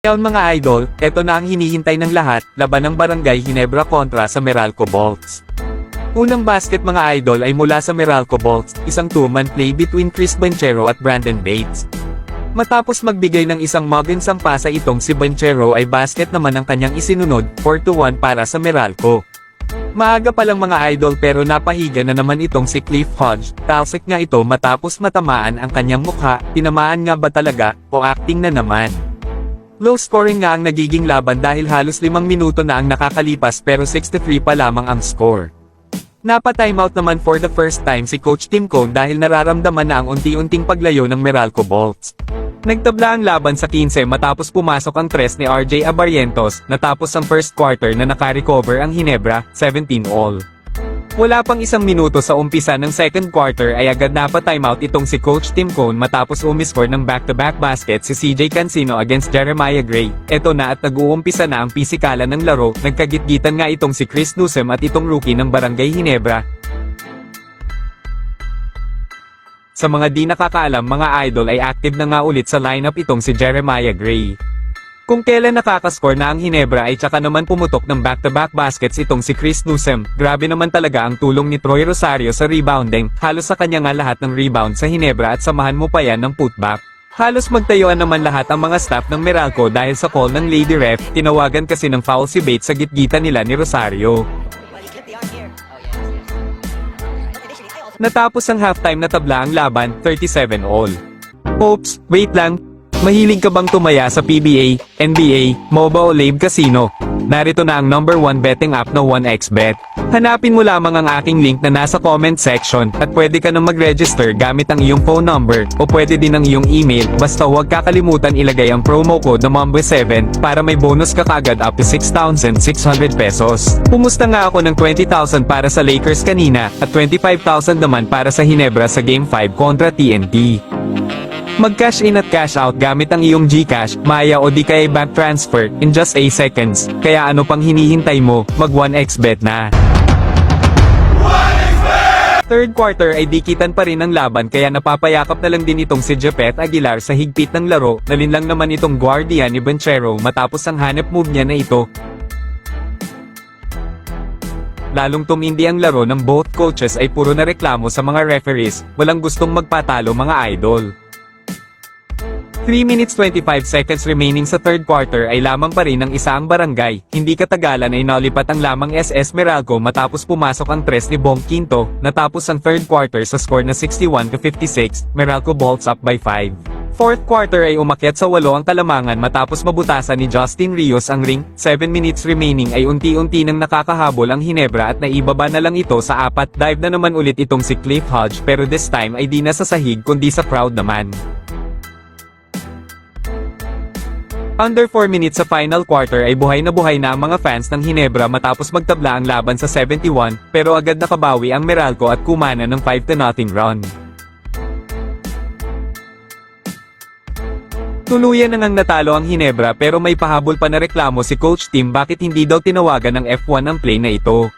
Ngayon mga idol, eto na ang hinihintay ng lahat, laban ng Barangay Ginebra kontra sa Meralco Bolts. Unang basket mga idol ay mula sa Meralco Bolts, isang two-man play between Chris Banchero at Brandon Bates. Matapos magbigay ng isang magansang pasa itong si Banchero ay basket naman ang kanyang isinunod, 4-1 para sa Meralco. Maaga pa lang mga idol pero napahiga na naman itong si Cliff Hodge, talsik nga ito matapos matamaan ang kanyang mukha, tinamaan nga ba talaga, o acting na naman? Low scoring nga ang nagiging laban dahil halos 5 minuto na ang nakakalipas pero 63 pa lamang ang score. Napa-timeout naman for the first time si Coach Tim Cone dahil nararamdaman na ang unti-unting paglayo ng Meralco Bolts. Nagtabla ang laban sa 15 matapos pumasok ang tres ni RJ Abarrientos, natapos ang first quarter na nakarecover ang Ginebra, 17 all. Wala pang 1 minuto sa umpisa ng second quarter ay agad napa-timeout itong si Coach Tim Cone matapos umiscore ng back-to-back basket si CJ Cancino against Jeremiah Gray. Eto na at nag-uumpisa na ang pisikalan ng laro, nagkagitgitan nga itong si Chris Newsom at itong rookie ng Barangay Ginebra. Sa mga di nakakaalam mga idol ay active na nga ulit sa lineup itong si Jeremiah Gray. Kung kailan nakakascore na ang Ginebra ay tsaka naman pumutok ng back-to-back baskets itong si Chris Newsom. Grabe naman talaga ang tulong ni Troy Rosario sa rebounding, halos sa kanya nga lahat ng rebound sa Ginebra at samahan mo pa yan ng putback. Halos magtayuan naman lahat ang mga staff ng Meralco dahil sa call ng Lady Ref, tinawagan kasi ng foul si Bates sa gitgitan nila ni Rosario. Natapos ang halftime na tabla ang laban, 37 all. Oops, wait lang. Mahilig ka bang tumaya sa PBA, NBA, MOBA o Live Casino? Narito na ang number 1 betting app na 1xBet. Hanapin mo lamang ang aking link na nasa comment section at pwede ka na mag-register gamit ang iyong phone number o pwede din ang iyong email, basta huwag kakalimutan ilagay ang promo code na MAMBO7 para may bonus ka kagad up to 6,600 pesos. Pumusta nga ako ng 20,000 para sa Lakers kanina at 25,000 naman para sa Ginebra sa Game 5 kontra TNT. Mag-cash in at cash out gamit ang iyong GCash, Maya o di kaya bank transfer in just a seconds. Kaya ano pang hinihintay mo, mag 1xBet na. Third quarter ay dikitan pa rin ang laban kaya napapayakap na lang din itong si Japet Aguilar sa higpit ng laro, nalinlang naman itong guardia ni Banchero matapos ang hanap move niya na ito. Lalong tumindi ang laro ng both coaches ay puro na reklamo sa mga referees, walang gustong magpatalo mga idol. 3 minutes 25 seconds remaining sa third quarter ay lamang pa rin ng isang barangay, hindi katagalan ay nalipat ang lamang SS Meralco matapos pumasok ang tres ni Bong Quinto, natapos ang third quarter sa score na 61-56, Meralco Bolts up by 5. Fourth quarter ay umakyat sa 8 ang kalamangan matapos mabutasan ni Justin Rios ang ring, 7 minutes remaining ay unti-unti nang nakakahabol ang Ginebra at naibaba na lang ito sa 4, dive na naman ulit itong si Cliff Hodge pero this time ay di na sa sahig kundi sa crowd naman. Under 4 minutes sa final quarter ay buhay na ang mga fans ng Ginebra matapos magtabla ang laban sa 71, pero agad nakabawi ang Meralco at kumana ng 5-0 run. Tuluyan na ngang natalo ang Ginebra pero may pahabol pa na reklamo si Coach Tim bakit hindi daw tinawagan ng F1 ang play na ito.